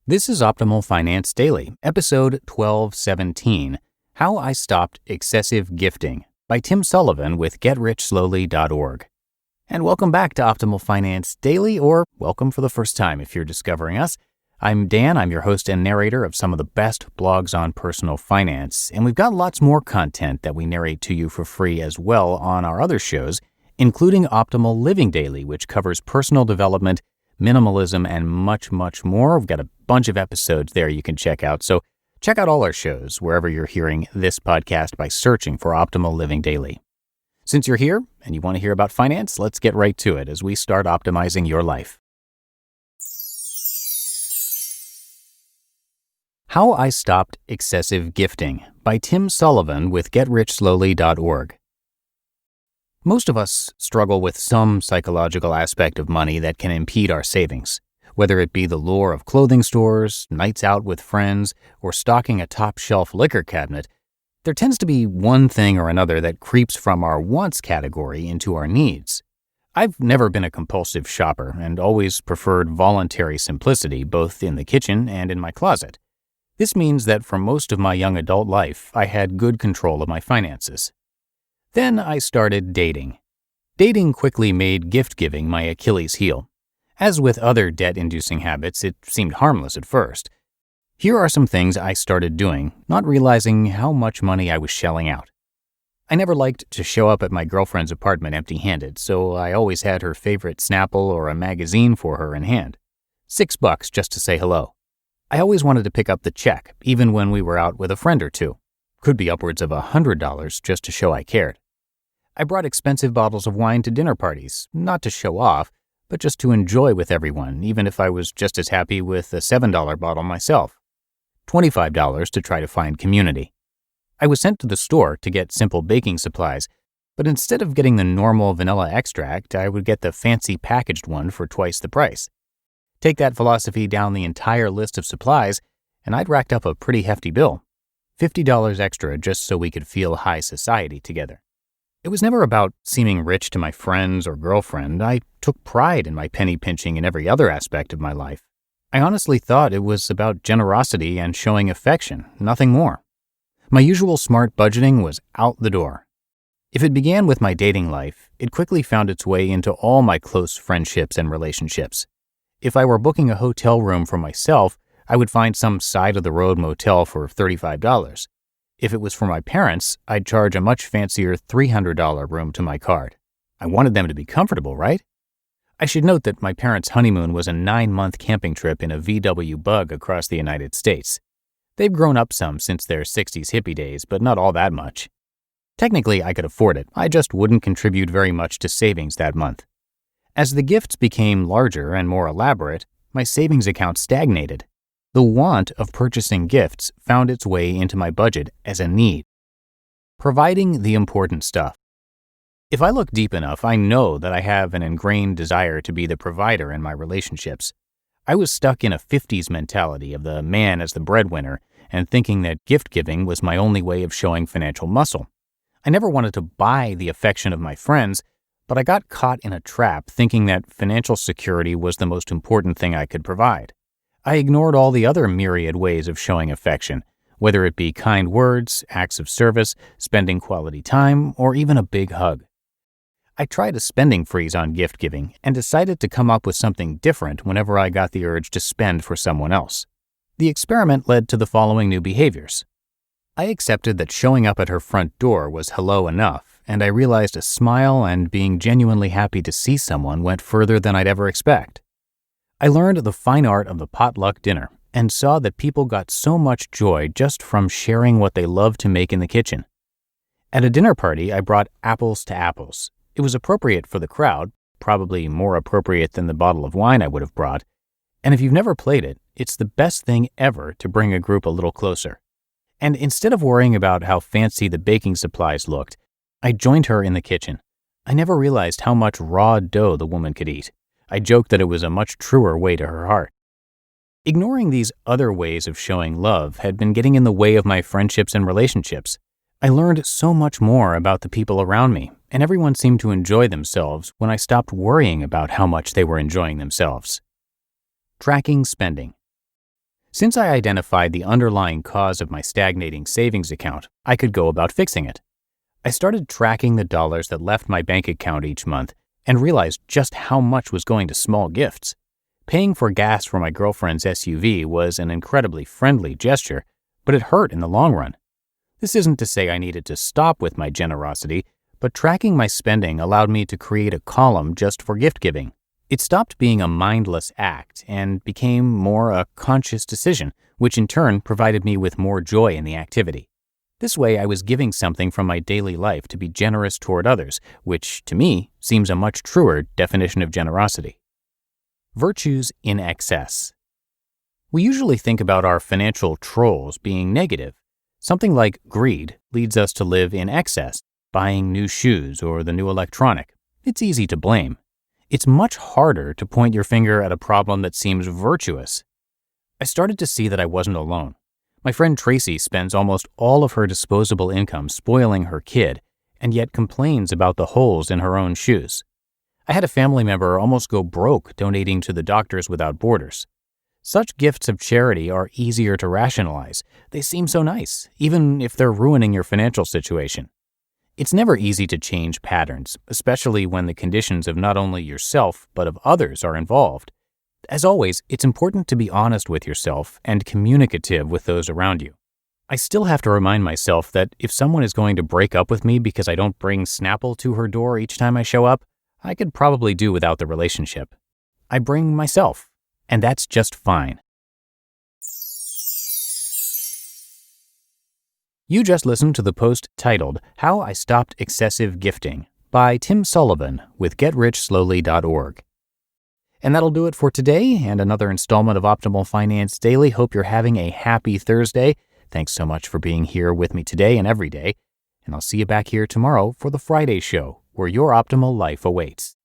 This is Optimal Finance Daily, episode 1217, How I Stopped Excessive Gifting by Tim Sullivan with GetRichSlowly.org. And welcome back to Optimal Finance Daily, or welcome for the first time if you're discovering us. I'm Dan, I'm your host and narrator of some of the best blogs on personal finance, and we've got lots more content that we narrate to you for free as well on our other shows, including Optimal Living Daily, which covers personal development, minimalism, and much, much more. We've got a bunch of episodes there you can check out. So check out all our shows wherever you're hearing this podcast by searching for Optimal Living Daily. Since you're here and you want to hear about finance, let's get right to it as we start optimizing your life. How I Stopped Excessive Gifting by Tim Sullivan with GetRichSlowly.org. Most of us struggle with some psychological aspect of money that can impede our savings, whether it be the lure of clothing stores, nights out with friends, or stocking a top-shelf liquor cabinet. There tends to be one thing or another that creeps from our wants category into our needs. I've never been a compulsive shopper and always preferred voluntary simplicity both in the kitchen and in my closet. This means that for most of my young adult life, I had good control of my finances. Then I started dating. Dating quickly made gift-giving my Achilles heel. As with other debt-inducing habits, it seemed harmless at first. Here are some things I started doing, not realizing how much money I was shelling out. I never liked to show up at my girlfriend's apartment empty-handed, so I always had her favorite Snapple or a magazine for her in hand. $6 just to say hello. I always wanted to pick up the check, even when we were out with a friend or two. Could be upwards of $100 just to show I cared. I brought expensive bottles of wine to dinner parties, not to show off, but just to enjoy with everyone, even if I was just as happy with a $7 bottle myself. $25 to try to find community. I was sent to the store to get simple baking supplies, but instead of getting the normal vanilla extract, I would get the fancy packaged one for twice the price. Take that philosophy down the entire list of supplies, and I'd racked up a pretty hefty bill. $50 extra just so we could feel high society together. It was never about seeming rich to my friends or girlfriend. I took pride in my penny pinching in every other aspect of my life. I honestly thought it was about generosity and showing affection, nothing more. My usual smart budgeting was out the door. If it began with my dating life, it quickly found its way into all my close friendships and relationships. If I were booking a hotel room for myself, I would find some side-of-the-road motel for $35. If it was for my parents, I'd charge a much fancier $300 room to my card. I wanted them to be comfortable, right? I should note that my parents' honeymoon was a 9-month camping trip in a VW Bug across the United States. They've grown up some since their 60s hippie days, but not all that much. Technically, I could afford it. I just wouldn't contribute very much to savings that month. As the gifts became larger and more elaborate, my savings account stagnated. The want of purchasing gifts found its way into my budget as a need. Providing the important stuff. If I look deep enough, I know that I have an ingrained desire to be the provider in my relationships. I was stuck in a 50s mentality of the man as the breadwinner and thinking that gift-giving was my only way of showing financial muscle. I never wanted to buy the affection of my friends, but I got caught in a trap thinking that financial security was the most important thing I could provide. I ignored all the other myriad ways of showing affection, whether it be kind words, acts of service, spending quality time, or even a big hug. I tried a spending freeze on gift-giving and decided to come up with something different whenever I got the urge to spend for someone else. The experiment led to the following new behaviors. I accepted that showing up at her front door was hello enough, and I realized a smile and being genuinely happy to see someone went further than I'd ever expect. I learned the fine art of the potluck dinner and saw that people got so much joy just from sharing what they love to make in the kitchen. At a dinner party, I brought apples to apples. It was appropriate for the crowd, probably more appropriate than the bottle of wine I would have brought. And if you've never played it, it's the best thing ever to bring a group a little closer. And instead of worrying about how fancy the baking supplies looked, I joined her in the kitchen. I never realized how much raw dough the woman could eat. I joked that it was a much truer way to her heart. Ignoring these other ways of showing love had been getting in the way of my friendships and relationships. I learned so much more about the people around me, and everyone seemed to enjoy themselves when I stopped worrying about how much they were enjoying themselves. Tracking spending. Since I identified the underlying cause of my stagnating savings account, I could go about fixing it. I started tracking the dollars that left my bank account each month and realized just how much was going to small gifts. Paying for gas for my girlfriend's SUV was an incredibly friendly gesture, but it hurt in the long run. This isn't to say I needed to stop with my generosity, but tracking my spending allowed me to create a column just for gift giving. It stopped being a mindless act and became more a conscious decision, which in turn provided me with more joy in the activity. This way, I was giving something from my daily life to be generous toward others, which, to me, seems a much truer definition of generosity. Virtues in excess. We usually think about our financial trolls being negative. Something like greed leads us to live in excess, buying new shoes or the new electronic. It's easy to blame. It's much harder to point your finger at a problem that seems virtuous. I started to see that I wasn't alone. My friend Tracy spends almost all of her disposable income spoiling her kid, and yet complains about the holes in her own shoes. I had a family member almost go broke donating to the Doctors Without Borders. Such gifts of charity are easier to rationalize. They seem so nice, even if they're ruining your financial situation. It's never easy to change patterns, especially when the conditions of not only yourself but of others are involved. As always, it's important to be honest with yourself and communicative with those around you. I still have to remind myself that if someone is going to break up with me because I don't bring Snapple to her door each time I show up, I could probably do without the relationship. I bring myself, and that's just fine. You just listened to the post titled How I Stopped Excessive Gifting by Tim Sullivan with GetRichSlowly.org. And that'll do it for today and another installment of Optimal Finance Daily. Hope you're having a happy Thursday. Thanks so much for being here with me today and every day. And I'll see you back here tomorrow for the Friday show, where your optimal life awaits.